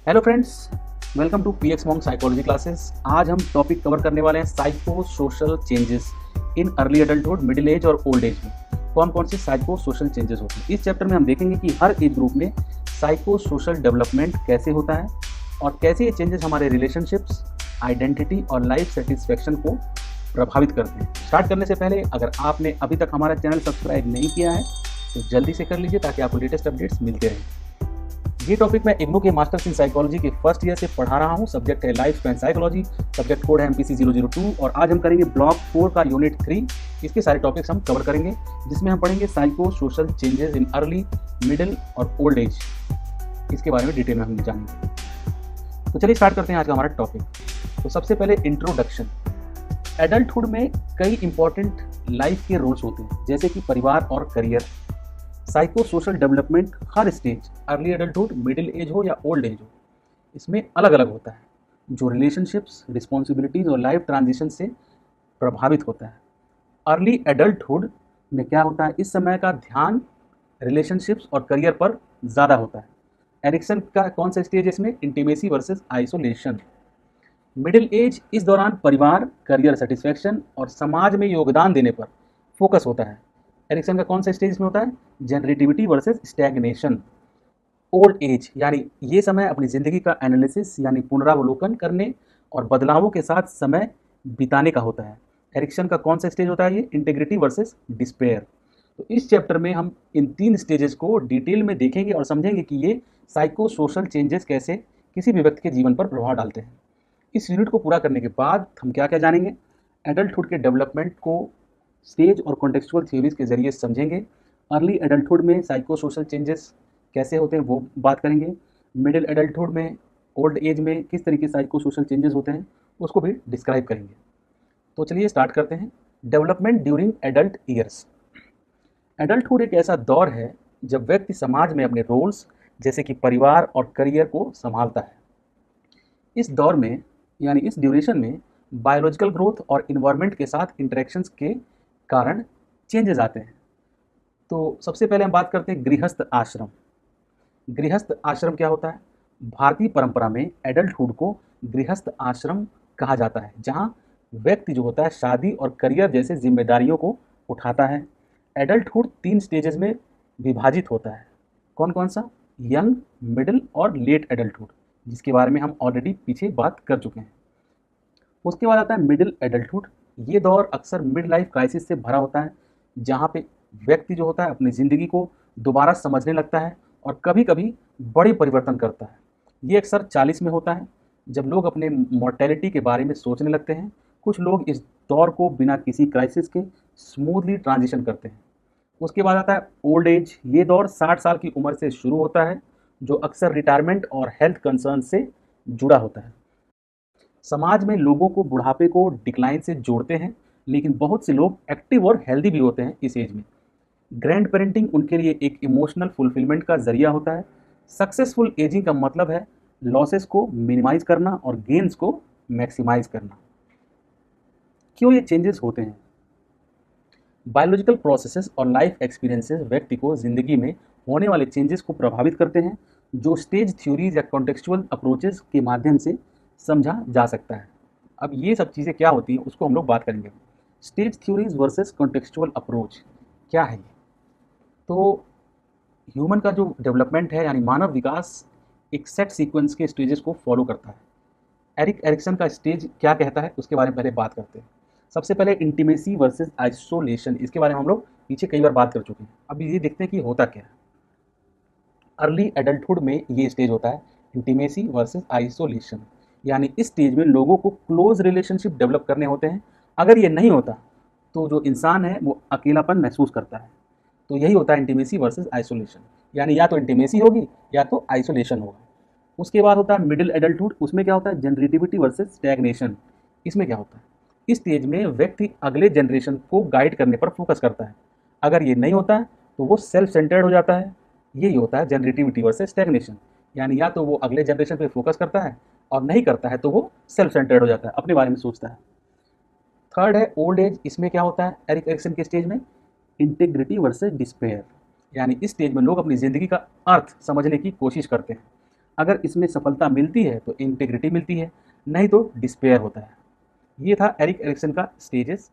Hello friends, welcome to PX monk psychology classes. आज हम topic cover करने वाले हैं psycho social changes in early adulthood, middle age और ओल्ड एज में कौन कौन से साइको सोशल चेंजेस होते हैं। इस चैप्टर में हम देखेंगे कि हर एज ग्रुप में साइको सोशल डेवलपमेंट कैसे होता है और कैसे ये चेंजेस हमारे रिलेशनशिप्स, आइडेंटिटी और लाइफ सेटिस्फेक्शन को प्रभावित करते हैं। स्टार्ट करने से पहले अगर आपने अभी तक हमारा चैनल सब्सक्राइब नहीं किया है तो जल्दी से कर लीजिए ताकि आपको लेटेस्ट अपडेट्स मिलते रहें। ये टॉपिक मैं इग्नू के मास्टर्स इन साइकोलॉजी के फर्स्ट ईयर से पढ़ा रहा हूँ। सब्जेक्ट है life span psychology, subject code है MPC 002 और आज हम करेंगे ब्लॉक 4 का यूनिट 3। इसके सारे टॉपिक्स हम कवर करेंगे जिसमें हम पढ़ेंगे psycho social changes in early, middle और ओल्ड एज। इसके बारे में डिटेल में हम जानेंगे। तो चलिए स्टार्ट करते हैं आज का हमारा टॉपिक। तो सबसे पहले इंट्रोडक्शन। एडल्टहुड में कई इंपॉर्टेंट लाइफ के रोल्स होते हैं जैसे कि परिवार और करियर। साइको सोशल डेवलपमेंट हर stage, early adulthood, middle age हो या ओल्ड एज हो, इसमें अलग अलग होता है, जो रिलेशनशिप्स, रिस्पॉन्सिबिलिटीज और लाइफ ट्रांजिशन से प्रभावित होता है। अर्ली एडल्टहुड में क्या होता है, इस समय का ध्यान रिलेशनशिप्स और करियर पर ज़्यादा होता है। एरिक्सन का कौन सा स्टेज है इसमें, intimacy versus isolation. Middle age, इस दौरान परिवार, करियर सेटिस्फैक्शन और समाज में योगदान देने पर फोकस होता है। एरिक्सन का कौन सा स्टेज इसमें होता है, generativity versus stagnation. Old age, यानी ये समय अपनी ज़िंदगी का एनालिसिस यानी पुनरावलोकन करने और बदलावों के साथ समय बिताने का होता है। एरिक्सन का कौन सा स्टेज होता है, ये इंटीग्रिटी वर्सेस डिस्पेयर। तो इस चैप्टर में हम इन 3 स्टेजेस को डिटेल में देखेंगे और समझेंगे कि ये साइको सोशल चेंजेस कैसे किसी भी व्यक्ति के जीवन पर प्रभाव डालते हैं। इस यूनिट को पूरा करने के बाद हम क्या क्या जानेंगे, एडल्टहुड के डेवलपमेंट को स्टेज और कॉन्टेक्चुअल थ्योरीज के जरिए समझेंगे। अर्ली एडल्टहुड में साइको सोशल चेंजेस कैसे होते हैं वो बात करेंगे। मिडिल एडल्टहुड में, ओल्ड एज में किस तरीके से साइको सोशल चेंजेस होते हैं उसको भी डिस्क्राइब करेंगे। तो चलिए स्टार्ट करते हैं। Development during adult years. Adulthood एक ऐसा दौर है जब व्यक्ति समाज में अपने रोल्स जैसे कि परिवार और करियर को संभालता है। इस दौर में यानी इस ड्यूरेशन में बायोलॉजिकल ग्रोथ और इन्वायरमेंट के साथ इंटरेक्शंस के कारण चेंजेस आते हैं। तो सबसे पहले हम बात करते हैं गृहस्थ आश्रम। गृहस्थ आश्रम क्या होता है, भारतीय परंपरा में एडल्टहुड को गृहस्थ आश्रम कहा जाता है, जहां व्यक्ति जो होता है शादी और करियर जैसे जिम्मेदारियों को उठाता है। एडल्टहुड 3 स्टेजेस में विभाजित होता है। कौन कौन सा, यंग, मिडिल और लेट एडल्टहुड, जिसके बारे में हम ऑलरेडी पीछे बात कर चुके हैं। उसके बाद आता है मिडिल एडल्टहुड। ये दौर अक्सर मिड लाइफ क्राइसिस से भरा होता है, जहाँ पे व्यक्ति जो होता है अपनी ज़िंदगी को दोबारा समझने लगता है और कभी कभी बड़े परिवर्तन करता है। ये अक्सर 40 में होता है, जब लोग अपने मॉर्टेलिटी के बारे में सोचने लगते हैं। कुछ लोग इस दौर को बिना किसी क्राइसिस के स्मूथली ट्रांजिशन करते हैं। उसके बाद आता है ओल्ड एज। ये दौर 60 साल की उम्र से शुरू होता है, जो अक्सर रिटायरमेंट और हेल्थ कंसर्न से जुड़ा होता है। समाज में लोगों को बुढ़ापे को डिक्लाइन से जोड़ते हैं, लेकिन बहुत से लोग एक्टिव और हेल्दी भी होते हैं इस एज में। ग्रैंड पेरेंटिंग उनके लिए एक इमोशनल फुलफिलमेंट का जरिया होता है। सक्सेसफुल एजिंग का मतलब है लॉसेस को मिनिमाइज करना और गेन्स को मैक्सिमाइज करना। क्यों ये चेंजेस होते हैं, बायोलॉजिकल प्रोसेसेस और लाइफ एक्सपीरियंसेस व्यक्ति को ज़िंदगी में होने वाले चेंजेस को प्रभावित करते हैं, जो स्टेज थ्योरीज या कॉन्टेक्चुअल अप्रोचेस के माध्यम से समझा जा सकता है। अब ये सब चीज़ें क्या होती हैं उसको हम लोग बात करेंगे। Stage theories versus contextual approach क्या है ये? तो ह्यूमन का जो डेवलपमेंट है यानी मानव विकास एक सेट सीक्वेंस के स्टेजेस को फॉलो करता है। एरिक्सन का स्टेज क्या कहता है उसके बारे में पहले बात करते हैं। सबसे पहले इंटीमेसी वर्सेस आइसोलेशन, इसके बारे में हम लोग पीछे कई बार बात कर चुके हैं। अब ये देखते हैं कि होता क्या है। अर्ली एडल्टहुड में ये स्टेज होता है इंटीमेसी वर्सेस आइसोलेशन, यानी इस स्टेज में लोगों को क्लोज रिलेशनशिप डेवलप करने होते हैं। अगर ये नहीं होता तो जो इंसान है वो अकेलापन महसूस करता है। तो यही होता है इंटीमेसी वर्सेस आइसोलेशन, यानी या तो इंटीमेसी होगी या तो आइसोलेशन होगा। उसके बाद होता है मिडिल एडल्टहुड। उसमें क्या होता है, जनरेटिविटी वर्सेस स्टैग्नेशन। इसमें क्या होता है, इस स्टेज में व्यक्ति अगले जनरेशन को गाइड करने पर फोकस करता है। अगर ये नहीं होता तो वो सेल्फ सेंटर्ड हो जाता है। यही होता है जनरेटिविटी वर्सेस स्टैग्नेशन, यानी या तो वो अगले जनरेशन पे फोकस करता है और नहीं करता है तो वो सेल्फ सेंटर्ड हो जाता है, अपने बारे में सोचता है। थर्ड है ओल्ड एज। इसमें क्या होता है, एरिक्सन के स्टेज में इंटीग्रिटी वर्सेस डिस्पेयर, यानी इस स्टेज में लोग अपनी ज़िंदगी का अर्थ समझने की कोशिश करते हैं। अगर इसमें सफलता मिलती है तो इंटीग्रिटी मिलती है, नहीं तो डिस्पेयर होता है। ये था एरिक एरिक्सन का स्टेजेस।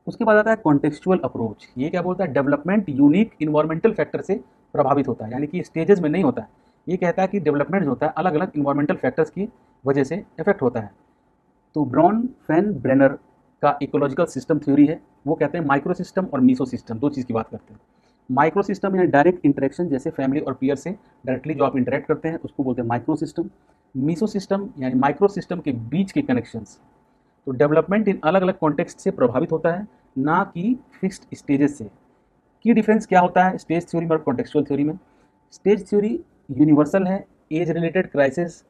उसके बाद आता है कॉन्टेक्सचुअल अप्रोच। ये क्या बोलता है, डेवलपमेंट यूनिक इन्वायरमेंटल फैक्टर से प्रभावित होता है, यानी कि स्टेजेस में नहीं होता है। ये कहता है कि डेवलपमेंट जो होता है अलग अलग इन्वायरमेंटल फैक्टर्स की वजह से इफेक्ट होता है। तो ब्रॉन फैन ब्रेनर का इकोलॉजिकल सिस्टम थ्योरी है, वो कहते हैं माइक्रो सिस्टम और मीसो सिस्टम, दो चीज़ की बात करते हैं। माइक्रो सिस्टम यानी डायरेक्ट इंटरेक्शन, जैसे फैमिली और पीयर से डायरेक्टली जो आप इंटरेक्ट करते हैं उसको बोलते हैं माइक्रो सिस्टम। मीसो सिस्टम यानी माइक्रो सिस्टम के बीच के कनेक्शंस। तो डेवलपमेंट इन अलग अलग कॉन्टेक्स्ट से प्रभावित होता है, ना कि फिक्स्ड स्टेजेस से। की डिफरेंस क्या होता है स्टेज थ्योरी में और कॉन्टेक्सचुअल थ्योरी में? स्टेज थ्योरी यूनिवर्सल है, एज रिलेटेड क्राइसिस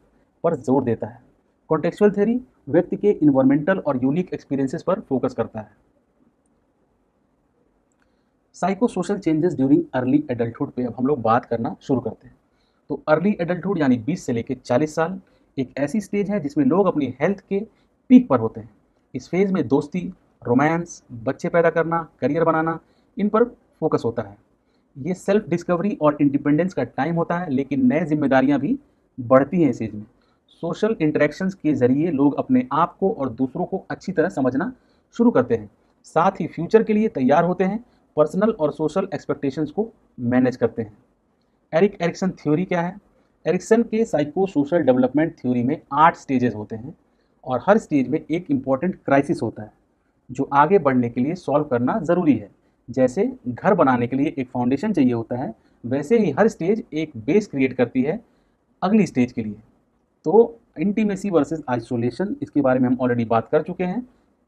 पर जोर देता है। कॉन्टेक्सचुअल थ्योरी व्यक्ति के इन्वायरमेंटल और यूनिक एक्सपीरियंसेस पर फोकस करता है। Psycho social changes during early adulthood पे अब हम लोग बात करना शुरू करते हैं। तो अर्ली एडल्टहुड यानी 20 से लेकर 40 साल एक ऐसी स्टेज है जिसमें लोग अपनी हेल्थ के पीक पर होते हैं। इस फेज में दोस्ती, रोमांस, बच्चे पैदा करना, करियर बनाना, इन पर फोकस होता है। ये सेल्फ डिस्कवरी और इंडिपेंडेंस का टाइम होता है, लेकिन नए जिम्मेदारियां भी बढ़ती हैं इस एज में। सोशल इंटरेक्शंस के जरिए लोग अपने आप को और दूसरों को अच्छी तरह समझना शुरू करते हैं, साथ ही फ्यूचर के लिए तैयार होते हैं, पर्सनल और सोशल एक्सपेक्टेशंस को मैनेज करते हैं। एरिक एरिक्सन थ्योरी क्या है? एरिक्सन के साइको सोशल डेवलपमेंट थ्योरी में 8 स्टेजेस होते हैं और हर स्टेज में एक इम्पॉर्टेंट क्राइसिस होता है जो आगे बढ़ने के लिए सॉल्व करना ज़रूरी है। जैसे घर बनाने के लिए एक फाउंडेशन चाहिए होता है, वैसे ही हर स्टेज एक बेस क्रिएट करती है अगली स्टेज के लिए। तो इंटीमेसी वर्सेस आइसोलेशन, इसके बारे में हम ऑलरेडी बात कर चुके हैं,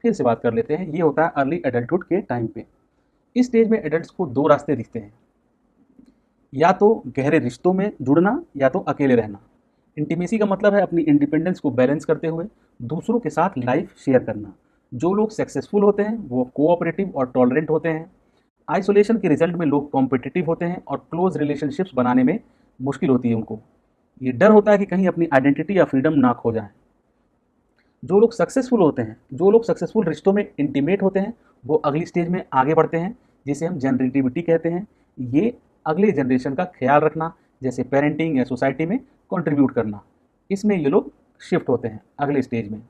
फिर से बात कर लेते हैं। ये होता है अर्ली एडल्टहुड के टाइम पे। इस स्टेज में एडल्ट्स को दो रास्ते दिखते हैं, या तो गहरे रिश्तों में जुड़ना या तो अकेले रहना। इंटीमेसी का मतलब है अपनी इंडिपेंडेंस को बैलेंस करते हुए दूसरों के साथ लाइफ शेयर करना। जो लोग सक्सेसफुल होते हैं वो कोऑपरेटिव और टॉलरेंट होते हैं। आइसोलेशन के रिजल्ट में लोग कॉम्पिटिटिव होते हैं और क्लोज रिलेशनशिप्स बनाने में मुश्किल होती है उनको। ये डर होता है कि कहीं अपनी आइडेंटिटी या फ्रीडम ना खो जाए। जो लोग सक्सेसफुल रिश्तों में इंटीमेट होते हैं वो अगली स्टेज में आगे बढ़ते हैं, जिसे हम जनरेटिविटी कहते हैं। ये अगले जनरेशन का ख्याल रखना, जैसे पेरेंटिंग या सोसाइटी में कंट्रीब्यूट करना, इसमें ये लोग शिफ्ट होते हैं अगले स्टेज में।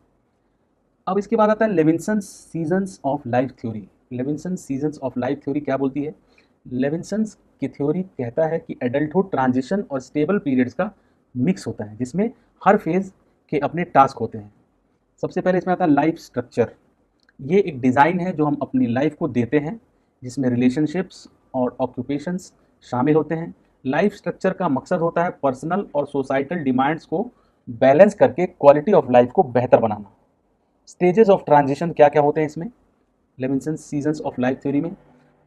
अब इसके बाद आता है Levinson seasons of life theory. Levinson seasons of life theory क्या बोलती है? लेविन्सन की थ्योरी कहता है कि एडल्टहुड ट्रांजिशन और स्टेबल पीरियड्स का मिक्स होता है, जिसमें हर फेज के अपने टास्क होते हैं। सबसे पहले इसमें आता है लाइफ स्ट्रक्चर। ये एक डिज़ाइन है जो हम अपनी लाइफ को देते हैं, जिसमें रिलेशनशिप्स और ऑक्यूपेशंस शामिल होते हैं। लाइफ स्ट्रक्चर का मकसद होता है पर्सनल और सोसाइटल डिमांड्स को बैलेंस करके क्वालिटी ऑफ लाइफ को बेहतर बनाना। स्टेजेस ऑफ ट्रांजिशन क्या क्या होते हैं इसमें Levinson seasons of life theory में?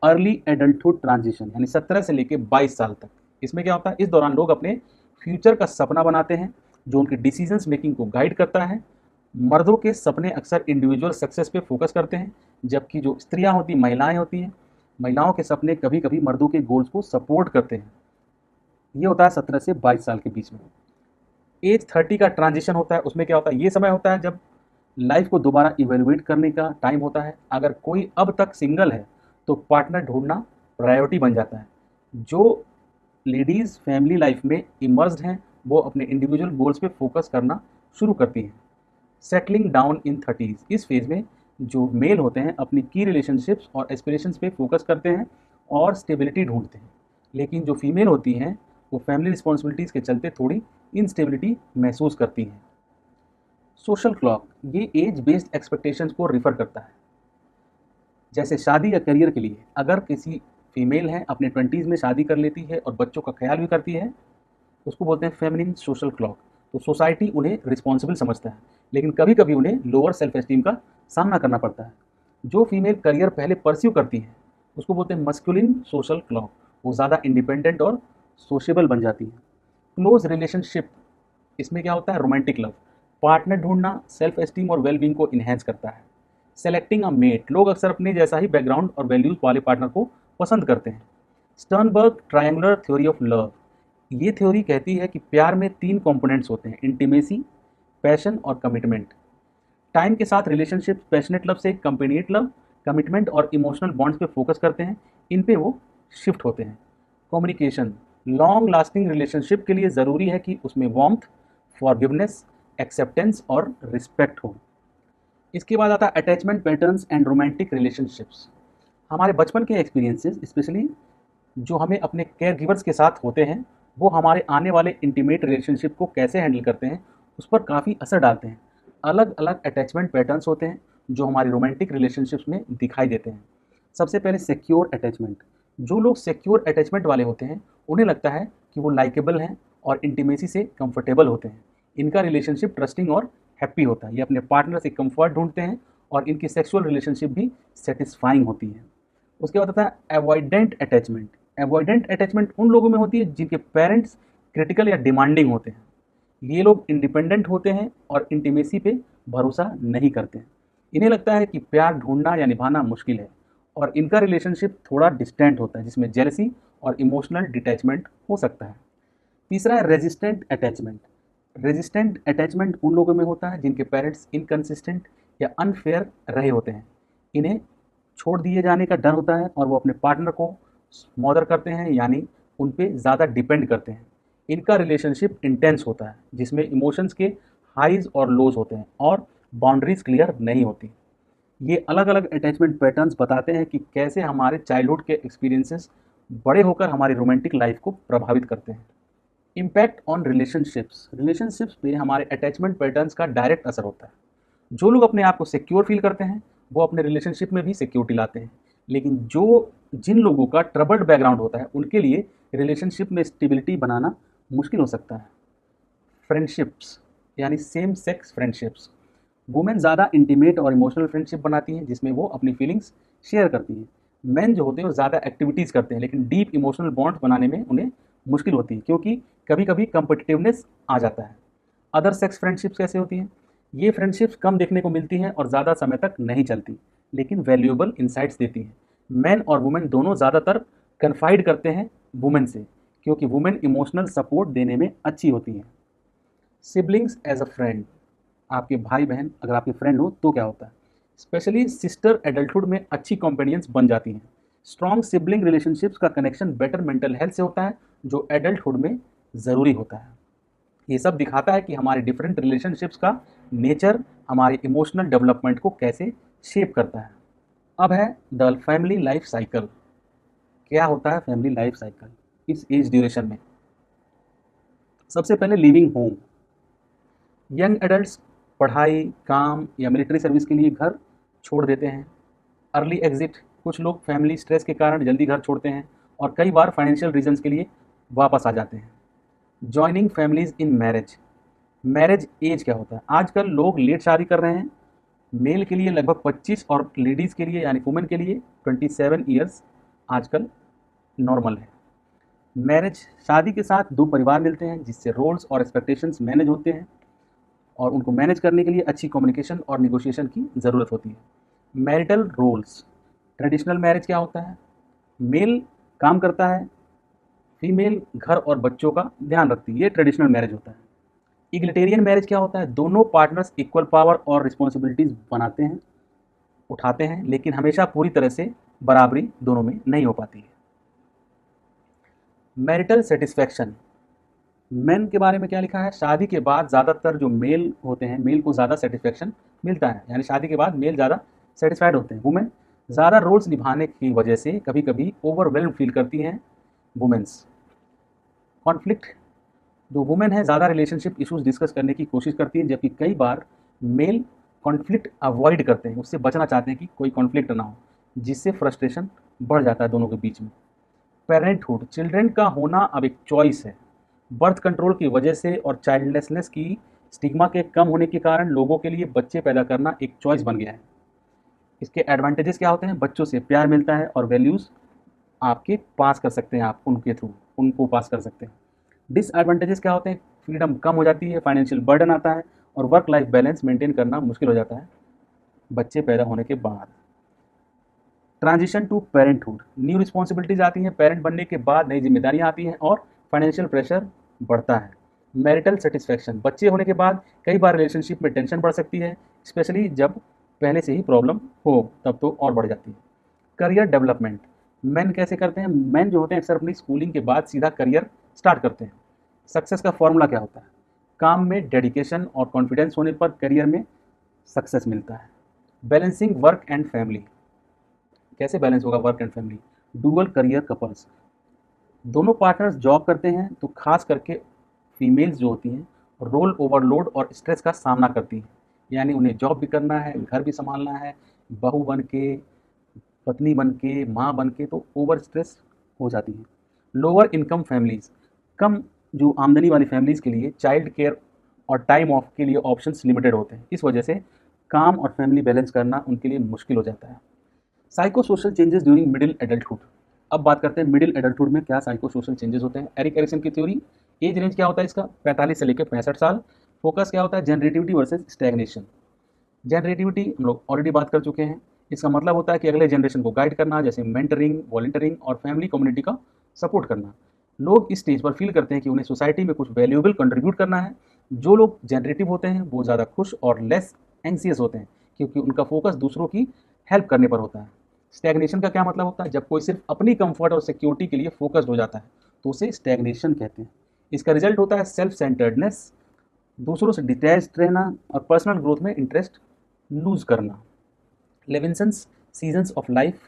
अर्ली एडल्टहुड ट्रांजिशन यानी 17 से लेकर 22 साल तक। इसमें क्या होता है, इस दौरान लोग अपने फ्यूचर का सपना बनाते हैं जो उनके डिसीजंस मेकिंग को गाइड करता है। मर्दों के सपने अक्सर इंडिविजुअल सक्सेस पे फोकस करते हैं, जबकि जो स्त्रियां होती, महिलाएं होती हैं, महिलाओं के सपने कभी कभी मर्दों के गोल्स को सपोर्ट करते हैं। ये होता है 17 से 22 साल के बीच में। एज 30 का ट्रांजिशन होता है, उसमें क्या होता है, ये समय होता है जब लाइफ को दोबारा इवेलुएट करने का टाइम होता है। अगर कोई अब तक सिंगल है तो पार्टनर ढूंढना प्रायोरिटी बन जाता है। जो लेडीज़ फैमिली लाइफ में इमर्स्ड हैं वो अपने इंडिविजुअल गोल्स पे फोकस करना शुरू करती हैं। सेटलिंग डाउन इन 30s, इस फेज में जो मेल होते हैं अपनी की रिलेशनशिप्स और एस्पिरेशंस पे फोकस करते हैं और स्टेबिलिटी ढूंढते हैं, लेकिन जो फीमेल होती हैं वो फैमिली रिस्पॉन्सिबिलिटीज़ के चलते थोड़ी इनस्टेबिलिटी महसूस करती हैं। सोशल क्लॉक, ये एज बेस्ड एक्सपेक्टेशंस को रिफ़र करता है। जैसे शादी या करियर के लिए अगर किसी फीमेल है अपने 20s में शादी कर लेती है और बच्चों का ख्याल भी करती है, उसको बोलते हैं फेमिनिन सोशल क्लॉक। तो सोसाइटी उन्हें रिस्पॉन्सिबल समझता है, लेकिन कभी कभी उन्हें लोअर सेल्फ एस्टीम का सामना करना पड़ता है। जो फीमेल करियर पहले परस्यू करती है उसको बोलते हैं मस्कुलिन सोशल क्लॉक। वो ज़्यादा इंडिपेंडेंट और सोशेबल बन जाती है। क्लोज रिलेशनशिप, इसमें क्या होता है, रोमांटिक लव, पार्टनर ढूंढना सेल्फ एस्टीम और वेलबींग को इन्हेंस करता है। सेलेक्टिंग अ मेट, लोग अक्सर अपने जैसा ही बैकग्राउंड और वैल्यूज़ वाले पार्टनर को पसंद करते हैं। Sternberg triangular theory of love, ये थ्योरी कहती है कि प्यार में 3 कंपोनेंट्स होते हैं, इंटीमेसी, पैशन और कमिटमेंट। टाइम के साथ रिलेशनशिप पैशनेट लव से कंपेनिएट लव, कमिटमेंट और इमोशनल बॉन्ड्स पे फोकस करते हैं, इन पे वो शिफ्ट होते हैं। कम्युनिकेशन, लॉन्ग लास्टिंग रिलेशनशिप के लिए ज़रूरी है कि उसमें वार्मथ, फॉरगिवनेस, एक्सेप्टेंस और रिस्पेक्ट हो। इसके बाद आता है attachment patterns and romantic relationships. हमारे बचपन के एक्सपीरियंसेस स्पेशली जो हमें अपने केयर गिवर्स के साथ होते हैं, वो हमारे आने वाले इंटीमेट रिलेशनशिप को कैसे हैंडल करते हैं उस पर काफ़ी असर डालते हैं। अलग अलग अटैचमेंट पैटर्न्स होते हैं जो हमारे रोमांटिक रिलेशनशिप्स में दिखाई देते हैं। सबसे पहले सिक्योर अटैचमेंट। जो लोग सिक्योर अटैचमेंट वाले होते हैं उन्हें लगता है कि वो लाइकेबल हैं और इंटीमेसी से कंफर्टेबल होते हैं। इनका रिलेशनशिप ट्रस्टिंग और हैप्पी होता है। ये अपने पार्टनर से कंफर्ट ढूंढते हैं और इनकी सेक्सुअल रिलेशनशिप भी सेटिस्फाइंग होती है। उसके बाद आता है अवॉइडेंट अटैचमेंट। अवॉइडेंट अटैचमेंट उन लोगों में होती है जिनके पेरेंट्स क्रिटिकल या डिमांडिंग होते हैं। ये लोग इंडिपेंडेंट होते हैं और इंटीमेसी पे भरोसा नहीं करते हैं। इन्हें लगता है कि प्यार ढूंढना या निभाना मुश्किल है और इनका रिलेशनशिप थोड़ा डिस्टेंट होता है जिसमें जेलसी और इमोशनल डिटैचमेंट हो सकता है। तीसरा है रेजिस्टेंट अटैचमेंट। रेजिस्टेंट अटैचमेंट उन लोगों में होता है जिनके पेरेंट्स इनकंसिस्टेंट या अनफेयर रहे होते हैं। इन्हें छोड़ दिए जाने का डर होता है और वो अपने पार्टनर को स्मॉदर करते हैं, यानी उन पे ज़्यादा डिपेंड करते हैं। इनका रिलेशनशिप इंटेंस होता है जिसमें इमोशंस के हाइज और लोज होते हैं और बाउंड्रीज क्लियर नहीं होती। ये अलग अलग अटैचमेंट पैटर्न्स बताते हैं कि कैसे हमारे चाइल्डहुड के एक्सपीरियंसेस बड़े होकर हमारी रोमांटिक लाइफ को प्रभावित करते हैं। Impact on relationships. रिलेशनशिप्स पे हमारे अटैचमेंट पैटर्न्स का डायरेक्ट असर होता है। जो लोग अपने आप को सिक्योर फील करते हैं वो अपने रिलेशनशिप में भी सिक्योरिटी लाते हैं, लेकिन जिन लोगों का ट्रबल्ड बैकग्राउंड होता है उनके लिए रिलेशनशिप में स्टेबिलिटी बनाना मुश्किल हो सकता है। फ्रेंडशिप्स यानी सेम सेक्स फ्रेंडशिप्स। वुमेन ज़्यादा इंटीमेट और इमोशनल फ्रेंडशिप बनाती हैं जिसमें वो अपनी फीलिंग्स शेयर करती हैं। मेन जो होते हैं वो ज़्यादा एक्टिविटीज़ करते हैं लेकिन डीप इमोशनल बॉन्ड बनाने में उन्हें मुश्किल होती है क्योंकि कभी कभी कंपटिटिवनेस आ जाता है। अदर सेक्स फ्रेंडशिप्स कैसे होती हैं? ये फ्रेंडशिप्स कम देखने को मिलती हैं और ज़्यादा समय तक नहीं चलती, लेकिन वैल्यूएबल इंसाइट्स देती हैं। मैन और वुमेन दोनों ज़्यादातर कन्फाइड करते हैं वुमेन से क्योंकि वुमेन इमोशनल सपोर्ट देने में अच्छी होती हैं। Siblings as a friend. आपके भाई बहन अगर आपके फ्रेंड हो तो क्या होता है? स्पेशली सिस्टर एडल्टहुड में अच्छी कॉम्पेनियंस बन जाती हैं। स्ट्रॉन्ग सिबलिंग रिलेशनशिप्स का कनेक्शन बेटर मेंटल हेल्थ से होता है जो एडल्टहुड में ज़रूरी होता है। ये सब दिखाता है कि हमारे डिफरेंट रिलेशनशिप्स का नेचर हमारे इमोशनल डेवलपमेंट को कैसे शेप करता है। अब है द फैमिली लाइफ साइकिल। क्या होता है फैमिली लाइफ साइकिल इस एज ड्यूरेशन में? सबसे पहले लिविंग होम। यंग एडल्ट्स पढ़ाई, काम या मिलिट्री सर्विस के लिए घर छोड़ देते हैं। Early exit. कुछ लोग फैमिली स्ट्रेस के कारण जल्दी घर छोड़ते हैं और कई बार फाइनेंशियल रीजंस के लिए वापस आ जाते हैं। Joining families in marriage. Marriage age क्या होता है? आजकल लोग लेट शादी कर रहे हैं। मेल के लिए लगभग 25 और लेडीज़ के लिए यानी वुमेन के लिए 27 ईयर्स आजकल नॉर्मल है। मैरिज, शादी के साथ दो परिवार मिलते हैं जिससे रोल्स और एक्सपेक्टेशंस मैनेज होते हैं और उनको मैनेज करने के लिए अच्छी कम्युनिकेशन और निगोशिएशन की ज़रूरत होती है। Marital roles. ट्रेडिशनल मैरिज क्या होता है? मेल काम करता है, फीमेल घर और बच्चों का ध्यान रखती है। ये ट्रेडिशनल मैरिज होता है। इग्लिटेरियन मैरिज क्या होता है? दोनों पार्टनर्स इक्वल पावर और रिस्पॉन्सिबिलिटीज उठाते हैं लेकिन हमेशा पूरी तरह से बराबरी दोनों में नहीं हो पाती है। Marital satisfaction. मेन के बारे में क्या लिखा है? शादी के बाद ज़्यादातर जो मेल होते हैं, मेल को ज़्यादा सेटिस्फैक्शन मिलता है, यानी शादी के बाद मेल ज़्यादा सेटिस्फाइड होते हैं। वुमेन ज़्यादा रोल्स निभाने की वजह से कभी कभी ओवरवेल्म फील करती हैं। Women's conflict. जो वुमेन है ज़्यादा रिलेशनशिप इश्यूज डिस्कस करने की कोशिश करती है जबकि कई बार मेल कॉन्फ्लिक्ट अवॉइड करते हैं, उससे बचना चाहते हैं कि कोई कॉन्फ्लिक्ट ना हो, जिससे फ्रस्ट्रेशन बढ़ जाता है दोनों के बीच में। पेरेंटहुड। चिल्ड्रन का होना अब एक चॉइस है। बर्थ कंट्रोल की वजह से और चाइल्डलेसनेस की स्टिग्मा के कम होने के कारण लोगों के लिए बच्चे पैदा करना एक चॉइस बन गया है। इसके एडवांटेजेस क्या होते हैं? बच्चों से प्यार मिलता है और वैल्यूज़ आपके पास कर सकते हैं, आप उनके थ्रू उनको पास कर सकते हैं। डिसएडवांटेजेस क्या होते हैं? फ्रीडम कम हो जाती है, फाइनेंशियल बर्डन आता है और वर्क लाइफ बैलेंस मेंटेन करना मुश्किल हो जाता है बच्चे पैदा होने के बाद। Transition to parenthood. New responsibilities आती हैं, पेरेंट बनने के बाद नई जिम्मेदारियां आती हैं और फाइनेंशियल प्रेशर बढ़ता है। Marital satisfaction. बच्चे होने के बाद कई बार रिलेशनशिप में टेंशन बढ़ सकती है, स्पेशली जब पहले से ही प्रॉब्लम हो, तब तो और बढ़ जाती है। Career development. मेन कैसे करते हैं? मेन जो होते हैं अक्सर अपनी स्कूलिंग के बाद सीधा करियर स्टार्ट करते हैं। सक्सेस का फॉर्मूला क्या होता है? काम में डेडिकेशन और कॉन्फिडेंस होने पर करियर में सक्सेस मिलता है। बैलेंसिंग वर्क एंड फैमिली, कैसे बैलेंस होगा work and family? Dual career couples, दोनों पार्टनर्स जॉब करते हैं तो खास करके फीमेल्स जो होती हैं रोल ओवरलोड और स्ट्रेस का सामना करती हैं, यानी उन्हें जॉब भी करना है, घर भी संभालना है, बहू बन के, पत्नी बन के, माँ बन के, तो ओवर स्ट्रेस हो जाती है। लोअर इनकम फैमिलीज, कम जो आमदनी वाली फैमिलीज के लिए चाइल्ड केयर और टाइम ऑफ के लिए ऑप्शंस लिमिटेड होते हैं, इस वजह से काम और फैमिली बैलेंस करना उनके लिए मुश्किल हो जाता है। Psycho social changes during middle adulthood, अब बात करते हैं मिडिल एडल्टहुड में क्या साइको सोशल चेंजेस होते हैं। एरिक एरिक्सन की थ्योरी, एज रेंज क्या होता है इसका? 45 से लेकर 65 साल। फोकस क्या होता है? Generativity versus stagnation. जनरेटिविटी हम लोग ऑलरेडी बात कर चुके हैं, इसका मतलब होता है कि अगले जनरेशन को गाइड करना, जैसे मेंटरिंग, वॉलंटियरिंग और फैमिली कम्युनिटी का सपोर्ट करना। लोग इस स्टेज पर फील करते हैं कि उन्हें सोसाइटी में कुछ वैल्यूएबल कंट्रीब्यूट करना है। जो लोग जनरेटिव होते हैं वो ज़्यादा खुश और लेस एंग्जियस होते हैं, क्योंकि उनका फोकस दूसरों की हेल्प करने पर होता है। स्टैग्नेशन का क्या मतलब होता है? जब कोई सिर्फ अपनी कंफर्ट और सिक्योरिटी के लिए फोकस्ड हो जाता है तो उसे स्टैग्नेशन कहते हैं। इसका रिजल्ट होता है सेल्फ सेंटर्डनेस, दूसरों से डिटैच्ड रहना और पर्सनल ग्रोथ में इंटरेस्ट लूज करना। Levinson's seasons of life,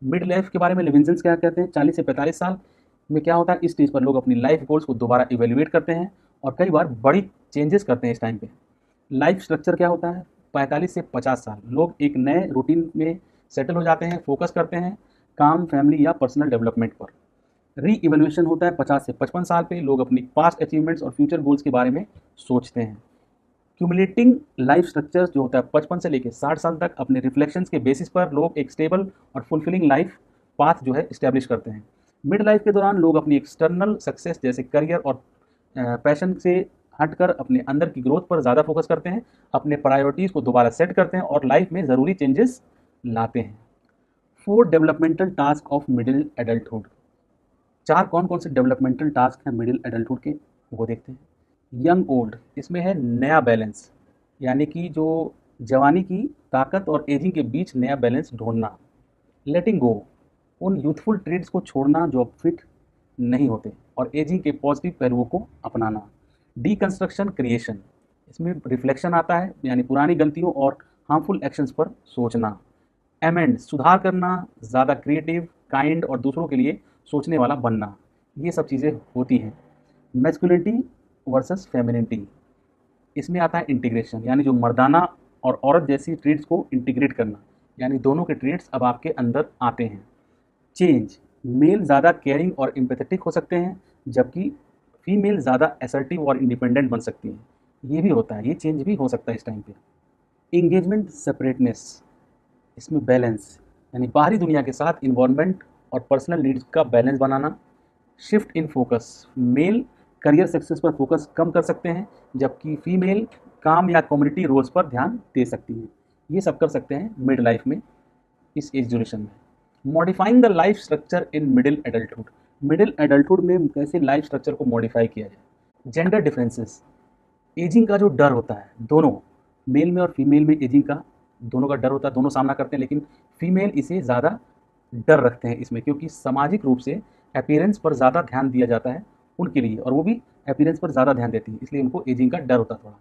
mid life के बारे में लेविंसन्स क्या कहते हैं? 40 से 45 साल में क्या होता है, इस स्टेज पर लोग अपनी लाइफ गोल्स को दोबारा इवेल्युएट करते हैं और कई बार बड़ी चेंजेस करते हैं इस टाइम पे। लाइफ स्ट्रक्चर क्या होता है? 45 से 50 साल लोग एक नए रूटीन में सेटल हो जाते हैं, फोकस करते हैं काम, फैमिली या पर्सनल डेवलपमेंट पर। री इवेल्युएशन होता है 50 से 55 साल पे, लोग अपनी पास्ट अचीवमेंट्स और फ्यूचर गोल्स के बारे में सोचते हैं। क्यूमुलेटिंग लाइफ स्ट्रक्चर्स जो होता है 55 से लेकर 60 साल तक, अपने रिफ्लेक्शंस के बेसिस पर लोग एक स्टेबल और फुलफिलिंग लाइफ पाथ जो है इस्टेब्लिश करते हैं। मिड लाइफ के दौरान लोग अपनी एक्सटर्नल सक्सेस जैसे करियर और पैशन से हटकर अपने अंदर की ग्रोथ पर ज़्यादा फोकस करते हैं, अपने प्रायोरिटीज़ को दोबारा सेट करते हैं और लाइफ में ज़रूरी चेंजेस लाते हैं। 4 developmental task of middle adulthood, 4 कौन कौन से डेवलपमेंटल टास्क हैं मिडिल एडल्टहुड के, वो देखते हैं। यंग ओल्ड, इसमें है नया बैलेंस, यानी कि जो जवानी की ताकत और एजिंग के बीच नया बैलेंस ढूंढना। लेटिंग गो, उन यूथफुल ट्रेड्स को छोड़ना जो अब फिट नहीं होते और एजिंग के पॉजिटिव पहलुओं को अपनाना। डीकंस्ट्रक्शन क्रिएशन, इसमें रिफ्लेक्शन आता है, यानी पुरानी गलतियों और हार्मफुल एक्शंस पर सोचना। एमेंड, सुधार करना, ज़्यादा क्रिएटिव, काइंड और दूसरों के लिए सोचने वाला बनना, ये सब चीज़ें होती हैं। मैस्कुलिनिटी वर्सेस फेमिनिटी, इसमें आता है इंटीग्रेशन, यानी जो मर्दाना और औरत जैसी ट्रेड्स को इंटीग्रेट करना, यानी दोनों के ट्रेड्स अब आपके अंदर आते हैं। चेंज, मेल ज़्यादा केयरिंग और एम्पैथेटिक हो सकते हैं, जबकि फीमेल ज़्यादा असर्टिव और इंडिपेंडेंट बन सकती हैं। ये भी होता है, ये चेंज भी हो सकता है इस टाइम पे। इंगेजमेंट सेपरेटनेस, इसमें बैलेंस, यानी बाहरी दुनिया के साथ इन्वायरमेंट और पर्सनल नीड्स का बैलेंस बनाना। Shift in focus, male career success पर फोकस कम कर सकते हैं, जबकि फीमेल काम या कम्युनिटी रोल्स पर ध्यान दे सकती हैं। ये सब कर सकते हैं मिड लाइफ में, इस एज ड्यूरेशन में। Modifying the life structure in middle adulthood, middle adulthood में कैसे लाइफ स्ट्रक्चर को मॉडिफाई किया जाए। जेंडर डिफरेंसेस, एजिंग का जो डर होता है, दोनों मेल में और फीमेल में एजिंग का दोनों का डर होता है, दोनों सामना करते हैं, लेकिन फीमेल इसे ज़्यादा डर रखते हैं इसमें, क्योंकि सामाजिक रूप से अपीयरेंस पर ज़्यादा ध्यान दिया जाता है उनके लिए, और वो भी अपीयरेंस पर ज़्यादा ध्यान देती है, इसलिए उनको एजिंग का डर होता है थोड़ा।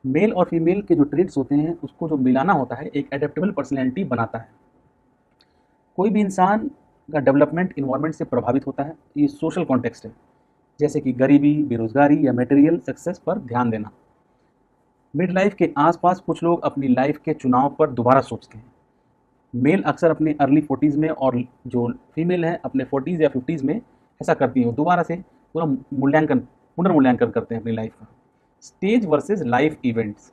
मेल और फीमेल के जो ट्रेड्स होते हैं उसको जो मिलाना होता है एक एडेप्टेबल पर्सनैलिटी बनाता है। कोई भी इंसान का डेवलपमेंट इन्वायरमेंट से प्रभावित होता है, ये सोशल कॉन्टेक्स्ट है, जैसे कि गरीबी, बेरोजगारी या मटेरियल सक्सेस पर ध्यान देना। मिड लाइफ के आसपास कुछ लोग अपनी लाइफ के चुनाव पर दोबारा सोचते हैं। मेल अक्सर अपने अर्ली 40s में और जो फीमेल है अपने 40s या 50s में ऐसा करती हैं, दोबारा से पूरा पुनर्मूल्यांकन करते हैं अपनी लाइफ का। Stage versus life events,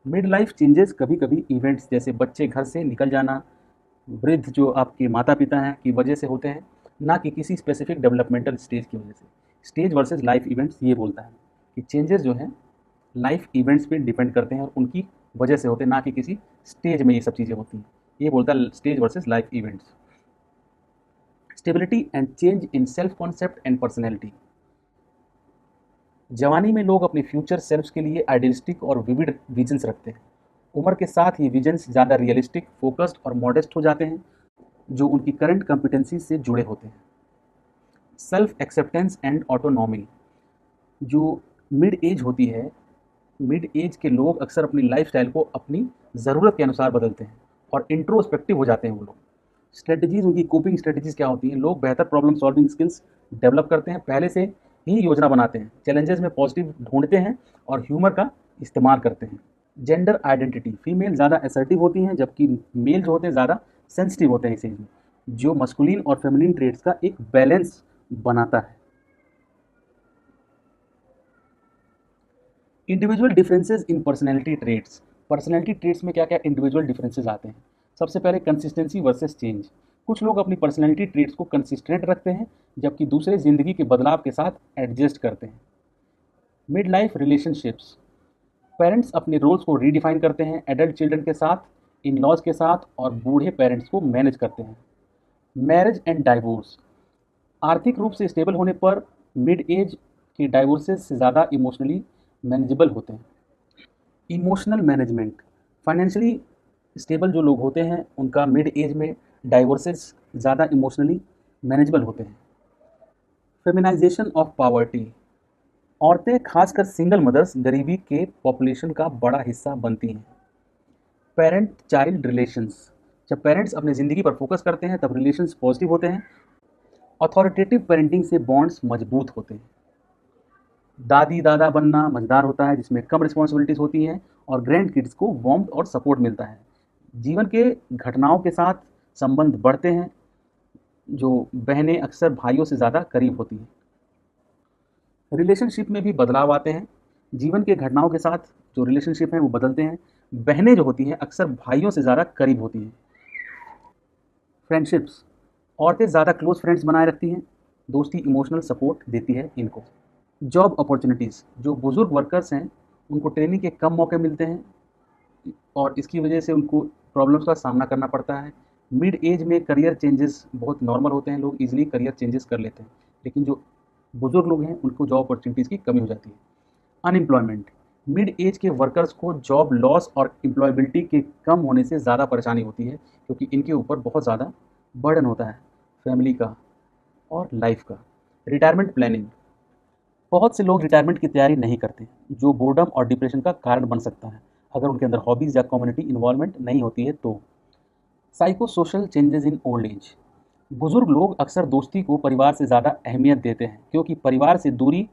mid life changes कभी कभी इवेंट्स जैसे बच्चे घर से निकल जाना, वृद्ध जो आपके माता पिता हैं की वजह से होते हैं, ना कि किसी स्पेसिफिक डेवलपमेंटल स्टेज की वजह से। स्टेज वर्सेस लाइफ इवेंट्स ये बोलता है कि चेंजेस जो हैं लाइफ इवेंट्स पे डिपेंड करते हैं और उनकी वजह से होते हैं, ना कि किसी स्टेज में ये सब चीज़ें होती हैं। ये बोलता है stage versus life events. Stability and change in self concept and personality, जवानी में लोग अपने फ्यूचर सेल्फ्स के लिए आइडियलिस्टिक और विविड विजन्स रखते हैं। उम्र के साथ ये विजन्स ज़्यादा रियलिस्टिक, फोकस्ड और मॉडेस्ट हो जाते हैं। जो उनकी करंट कॉम्पिटेंसी से जुड़े होते हैं। सेल्फ एक्सेप्टेंस एंड ऑटोनॉमी, जो मिड एज होती है, मिड एज के लोग अक्सर अपनी लाइफस्टाइल को अपनी ज़रूरत के अनुसार बदलते हैं और इंट्रोस्पेक्टिव हो जाते हैं वो लोग। स्ट्रेटजीज, उनकी कोपिंग स्ट्रेटजीज क्या होती हैं? लोग बेहतर प्रॉब्लम सॉल्विंग स्किल्स डेवलप करते हैं, पहले से ही योजना बनाते हैं, चैलेंजेस में पॉजिटिव ढूंढते हैं और ह्यूमर का इस्तेमाल करते हैं। जेंडर आइडेंटिटी, फीमेल ज़्यादा असर्टिव होती हैं जबकि मेल जो होते हैं ज़्यादा सेंसिटिव होते हैं इस एज में, जो मस्कुलिन और फेमिनिन ट्रेड्स का एक बैलेंस बनाता है। Individual differences in personality trades, personality trades में क्या क्या इंडिविजुअल डिफरेंसेस आते हैं? सबसे पहले कंसिस्टेंसी वर्सेस चेंज, कुछ लोग अपनी पर्सनैलिटी ट्रेड्स को कंसिस्टेंट रखते हैं जबकि दूसरे ज़िंदगी के बदलाव के साथ एडजस्ट करते हैं। मिड लाइफ रिलेशनशिप्स, पेरेंट्स अपने रोल्स को रीडिफाइन करते हैं, एडल्ट चिल्ड्रन के साथ, इन लॉज के साथ और बूढ़े पेरेंट्स को मैनेज करते हैं। मैरिज एंड डाइवोर्स, आर्थिक रूप से स्टेबल होने पर मिड एज के डाइवोर्सेस से ज़्यादा इमोशनली मैनेजेबल होते हैं। इमोशनल मैनेजमेंट, फाइनेंशियली स्टेबल जो लोग होते हैं उनका मिड एज में डाइवोर्सेस ज़्यादा इमोशनली मैनेजेबल होते हैं। फेमिनाइजेशन ऑफ पॉवर्टी, औरतें खासकर सिंगल मदर्स गरीबी के पॉपुलेशन का बड़ा हिस्सा बनती हैं। पेरेंट चाइल्ड रिलेशंस, जब पेरेंट्स अपनी ज़िंदगी पर फोकस करते हैं तब रिलेशंस पॉजिटिव होते हैं। अथॉरिटेटिव पेरेंटिंग से बॉन्ड्स मजबूत होते हैं। दादी दादा बनना मज़ेदार होता है जिसमें कम रिस्पॉन्सिबिलिटीज़ होती हैं और ग्रैंड किड्स को वार्मथ और सपोर्ट मिलता है। जीवन के घटनाओं के साथ संबंध बढ़ते हैं, जो बहनें अक्सर भाइयों से ज़्यादा करीब होती हैं। रिलेशनशिप में भी बदलाव आते हैं, जीवन के घटनाओं के साथ जो रिलेशनशिप हैं वो बदलते हैं। बहनें जो होती हैं अक्सर भाइयों से ज़्यादा करीब होती हैं। फ्रेंडशिप्स, औरतें ज़्यादा क्लोज फ्रेंड्स बनाए रखती हैं, दोस्ती इमोशनल सपोर्ट देती है इनको। जॉब अपॉर्चुनिटीज़, जो बुज़ुर्ग वर्कर्स हैं उनको ट्रेनिंग के कम मौके मिलते हैं और इसकी वजह से उनको प्रॉब्लम्स का सामना करना पड़ता है। मिड एज में करियर चेंजेस बहुत नॉर्मल होते हैं, लोग इजीली करियर चेंजेस कर लेते हैं, लेकिन जो बुजुर्ग लोग हैं उनको जॉब अपॉर्चुनिटीज़ की कमी हो जाती है। अनएम्प्लॉयमेंट, मिड एज के वर्कर्स को जॉब लॉस और एम्प्लॉयबिलिटी के कम होने से ज़्यादा परेशानी होती है क्योंकि इनके ऊपर बहुत ज़्यादा बर्डन होता है फैमिली का और लाइफ का। रिटायरमेंट प्लानिंग, बहुत से लोग रिटायरमेंट की तैयारी नहीं करते, जो बोर्डम और डिप्रेशन का कारण बन सकता है अगर उनके अंदर हॉबीज़ या कम्युनिटी इन्वॉल्वमेंट नहीं होती है तो। Psycho social changes in old age, बुजुर्ग लोग अक्सर दोस्ती को परिवार से ज़्यादा अहमियत देते हैं क्योंकि परिवार से दूरी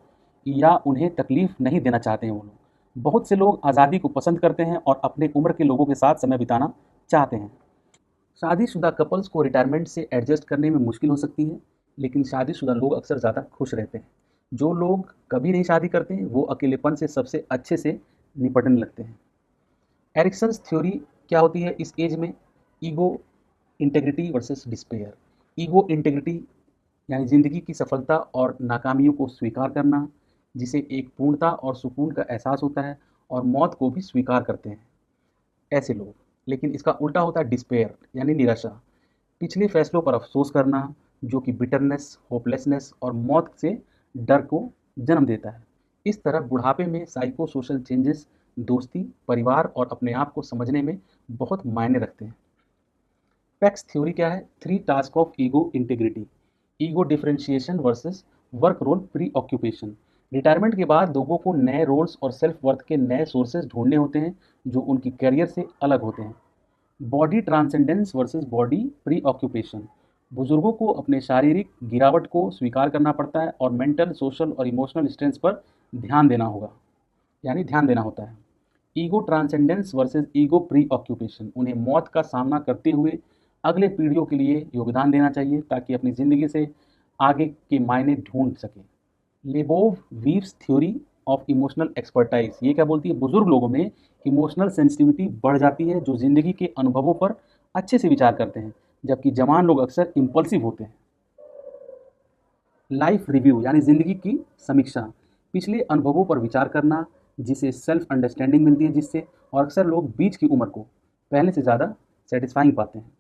या उन्हें तकलीफ नहीं देना चाहते हैं वो लोग। बहुत से लोग आज़ादी को पसंद करते हैं और अपने उम्र के लोगों के साथ समय बिताना चाहते हैं। शादीशुदा कपल्स को रिटायरमेंट से एडजस्ट करने में मुश्किल हो सकती है, लेकिन शादीशुदा लोग अक्सर ज़्यादा खुश रहते हैं। जो लोग कभी नहीं शादी करते हैं वो अकेलेपन से सबसे अच्छे से निपटने लगते हैं। एरिक्सन्स थ्योरी क्या होती है इस एज में? Ego integrity versus despair. Ego integrity यानी ज़िंदगी की सफलता और नाकामियों को स्वीकार करना, जिसे एक पूर्णता और सुकून का एहसास होता है, और मौत को भी स्वीकार करते हैं ऐसे लोग। लेकिन इसका उल्टा होता है डिस्पेयर यानी निराशा, पिछले फैसलों पर अफसोस करना, जो कि बिटरनेस, होपलेसनेस और मौत से डर को जन्म देता है। इस तरह बुढ़ापे में साइको सोशल चेंजेस दोस्ती, परिवार और अपने आप को समझने में बहुत मायने रखते हैं। पैक्स थ्योरी क्या है? Three task of ego integrity, ego differentiation versus work role preoccupation. Retirement के बाद लोगों को नए रोल्स और सेल्फ वर्थ के नए सोर्सेज ढूंढने होते हैं जो उनकी करियर से अलग होते हैं। Body transcendence versus body pre occupation, बुजुर्गों को अपने शारीरिक गिरावट को स्वीकार करना पड़ता है और मेंटल, सोशल और इमोशनल स्ट्रेंथ पर ध्यान देना होगा, यानी ध्यान देना होता है। Ego transcendence versus ego pre occupation, उन्हें मौत का सामना करते हुए अगले पीढ़ियों के लिए योगदान देना चाहिए ताकि अपनी ज़िंदगी से आगे के मायने ढूंढ सकें। Labouvie Vief's theory of emotional expertise, ये क्या बोलती है? बुजुर्ग लोगों में इमोशनल सेंसिटिविटी बढ़ जाती है जो ज़िंदगी के अनुभवों पर अच्छे से विचार करते हैं, जबकि जवान लोग अक्सर इम्पल्सिव होते हैं। लाइफ रिव्यू यानी ज़िंदगी की समीक्षा, पिछले अनुभवों पर विचार करना, जिसे सेल्फ अंडरस्टैंडिंग मिलती है जिससे, और अक्सर लोग बीच की उम्र को पहले से ज़्यादा सेटिस्फाइंग पाते हैं।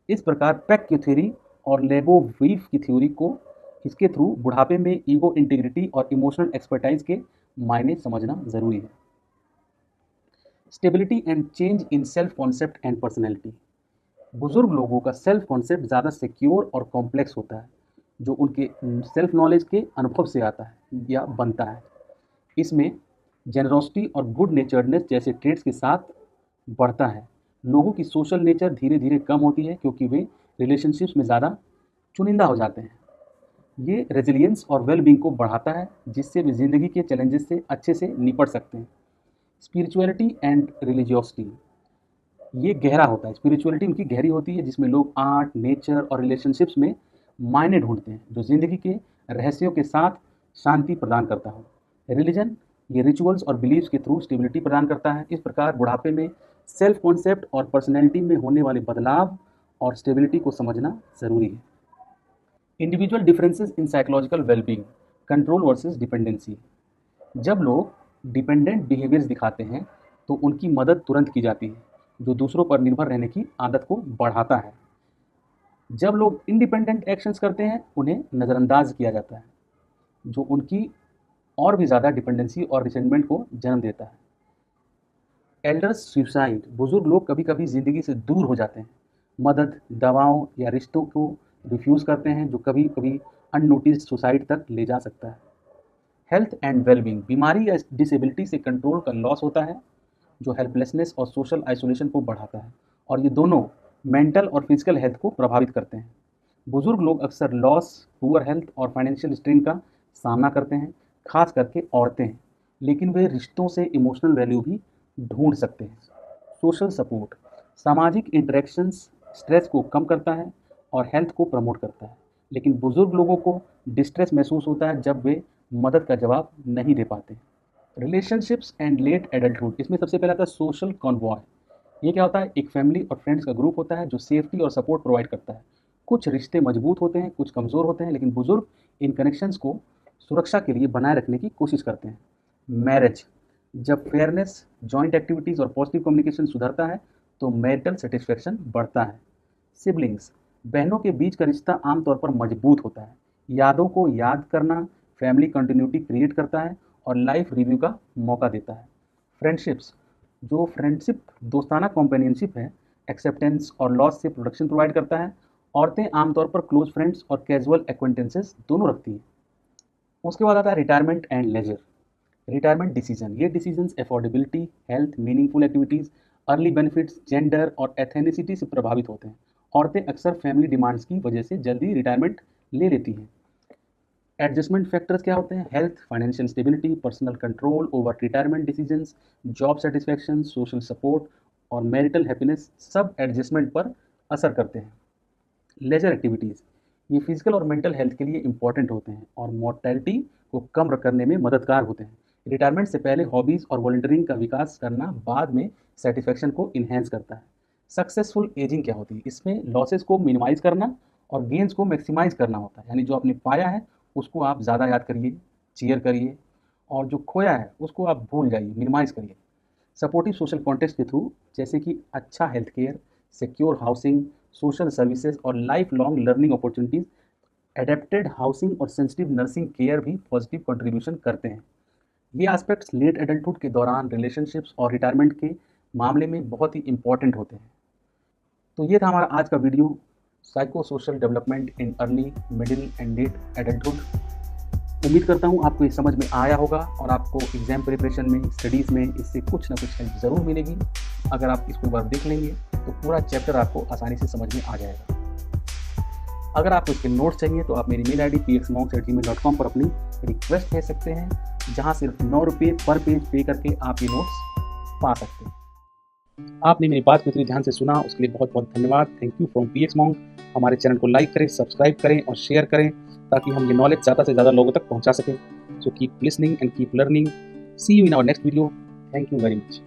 इस प्रकार पैक की थ्योरी और लेबोवीव की थ्योरी को, इसके थ्रू बुढ़ापे में ईगो इंटीग्रिटी और इमोशनल एक्सपर्टाइज के मायने समझना ज़रूरी है। Stability and change in self concept and personality, बुजुर्ग लोगों का सेल्फ कॉन्सेप्ट ज़्यादा सिक्योर और कॉम्प्लेक्स होता है, जो उनके सेल्फ नॉलेज के अनुभव से आता है या बनता है। इसमें जेनरोसिटी और गुड नेचर्डनेस जैसे ट्रेड्स के साथ बढ़ता है। लोगों की सोशल नेचर धीरे धीरे कम होती है क्योंकि वे रिलेशनशिप्स में ज़्यादा चुनिंदा हो जाते हैं। ये रेजिलियंस और वेल बींग को बढ़ाता है, जिससे वे ज़िंदगी के चैलेंजेस से अच्छे से निपट सकते हैं। स्पिरिचुअलिटी एंड रिलीजियोसिटी, ये गहरा होता है। स्पिरिचुअलिटी उनकी गहरी होती है, जिसमें लोग आर्ट, नेचर और रिलेशनशिप्स में मायने ढूंढते हैं, जो ज़िंदगी के रहस्यों के साथ शांति प्रदान करता हो। रिलीजन, ये रिचुअल्स और बिलीव्स के थ्रू स्टेबिलिटी प्रदान करता है। इस प्रकार बुढ़ापे में सेल्फ कॉन्सेप्ट और पर्सनैलिटी में होने वाले बदलाव और स्टेबिलिटी को समझना ज़रूरी है। Individual differences in psychological wellbeing, control versus dependency. जब लोग डिपेंडेंट बिहेवियर्स दिखाते हैं तो उनकी मदद तुरंत की जाती है, जो दूसरों पर निर्भर रहने की आदत को बढ़ाता है। जब लोग इंडिपेंडेंट एक्शंस करते हैं उन्हें नज़रअंदाज किया जाता है, जो उनकी और भी ज़्यादा डिपेंडेंसी और रिसेंटमेंट को जन्म देता है। एल्डर्स सुसाइड, बुजुर्ग लोग कभी कभी ज़िंदगी से दूर हो जाते हैं, मदद, दवाओं या रिश्तों को रिफ्यूज़ करते हैं, जो कभी कभी अननोटिस्ड सुसाइड तक ले जा सकता है। हेल्थ एंड वेलबींग, बीमारी या डिसेबिलिटी से कंट्रोल का लॉस होता है, जो हेल्पलेसनेस और सोशल आइसोलेशन को बढ़ाता है, और ये दोनों मेंटल और फिजिकल हेल्थ को प्रभावित करते हैं। बुजुर्ग लोग अक्सर लॉस, पुअर हेल्थ और फाइनेंशियल स्ट्रेन का सामना करते हैं, खास करके औरतें, लेकिन वे रिश्तों से इमोशनल वैल्यू भी ढूंढ सकते हैं। सोशल सपोर्ट, सामाजिक इंटरेक्शंस स्ट्रेस को कम करता है और हेल्थ को प्रमोट करता है, लेकिन बुजुर्ग लोगों को डिस्ट्रेस महसूस होता है जब वे मदद का जवाब नहीं दे पाते। रिलेशनशिप्स एंड लेट एडल्टहुड, इसमें सबसे पहला आता है सोशल कॉन्वॉय। ये क्या होता है? एक फैमिली और फ्रेंड्स का ग्रुप होता है जो सेफ्टी और सपोर्ट प्रोवाइड करता है। कुछ रिश्ते मजबूत होते हैं, कुछ कमज़ोर होते हैं, लेकिन बुजुर्ग इन कनेक्शंस को सुरक्षा के लिए बनाए रखने की कोशिश करते हैं। मैरिज, जब फेयरनेस, जॉइंट एक्टिविटीज़ और पॉजिटिव कम्युनिकेशन सुधरता है तो मैरिटल सेटिस्फेक्शन बढ़ता है। सिबलिंग्स, बहनों के बीच का रिश्ता आमतौर पर मजबूत होता है। यादों को याद करना फैमिली कंटिन्यूटी क्रिएट करता है और लाइफ रिव्यू का मौका देता है। फ्रेंडशिप्स, जो फ्रेंडशिप दोस्ताना कॉम्पेनियनशिप है, एक्सेप्टेंस और लॉस से प्रोटेक्शन प्रोवाइड करता है। औरतें आमतौर पर क्लोज फ्रेंड्स और कैजुअल एक्वेंटेंसेस दोनों रखती हैं। उसके बाद आता है retirement and leisure. Retirement decision, ये decisions affordability, health, meaningful activities, early benefits, gender और एथेनिसिटी से प्रभावित होते हैं। औरतें अक्सर फैमिली डिमांड्स की वजह से जल्दी रिटायरमेंट ले लेती हैं। एडजस्टमेंट फैक्टर्स क्या होते हैं? Health, financial stability, personal control over retirement decisions, job satisfaction, social support और मैरिटल हैप्पीनेस सब एडजस्टमेंट पर असर करते हैं। लेजर एक्टिविटीज़, ये फिजिकल और मेंटल हेल्थ के लिए इंपॉर्टेंट होते हैं और मोर्टेलिटी को कम करने में मददगार होते हैं। रिटायरमेंट से पहले हॉबीज़ और वॉलंटियरिंग का विकास करना बाद में सेटिस्फैक्शन को इन्हेंस करता है। सक्सेसफुल एजिंग क्या होती है? इसमें लॉसेस को मिनिमाइज़ करना और गेंस को मैक्सिमाइज़ करना होता है, यानी जो आपने पाया है उसको आप ज़्यादा याद करिए, चीयर करिए, और जो खोया है उसको आप भूल जाइए, मिनिमाइज़ करिए। सपोर्टिव सोशल कॉन्टेक्स्ट के थ्रू, जैसे कि अच्छा health care, secure housing, social services और life long learning opportunities, adapted housing और सेंसिटिव नर्सिंग केयर भी पॉजिटिव कंट्रीब्यूशन करते हैं। ये एस्पेक्ट्स लेट एडल्टहुड के दौरान रिलेशनशिप्स और रिटायरमेंट के मामले में बहुत ही इंपॉर्टेंट होते हैं। तो ये था हमारा आज का video, psycho social development in early, middle and let adulthood. उम्मीद करता हूँ आपको ये समझ में आया होगा और आपको एग्जाम प्रिपरेशन में, स्टडीज़ में इससे कुछ ना कुछ हेल्प ज़रूर मिलेगी। अगर आप इसको एक बार देख लेंगे तो पूरा चैप्टर आपको आसानी से समझ में आ जाएगा। अगर आपको इसके नोट्स चाहिए तो आप मेरी मेल ID pxmonks@gmail.com पर अपनी रिक्वेस्ट भेज सकते हैं, जहाँ सिर्फ 9 रुपये पर पेज पे करके आप ये नोट्स पा सकते हैं। आपने मेरी बात को इतनी ध्यान से सुना, उसके लिए बहुत बहुत धन्यवाद। Thank you from PX Monk। हमारे चैनल को लाइक करें, सब्सक्राइब करें और शेयर करें, ताकि हम ये नॉलेज ज़्यादा से ज़्यादा लोगों तक पहुंचा सकें। So keep listening and keep learning. See you in our next video. Thank you very much.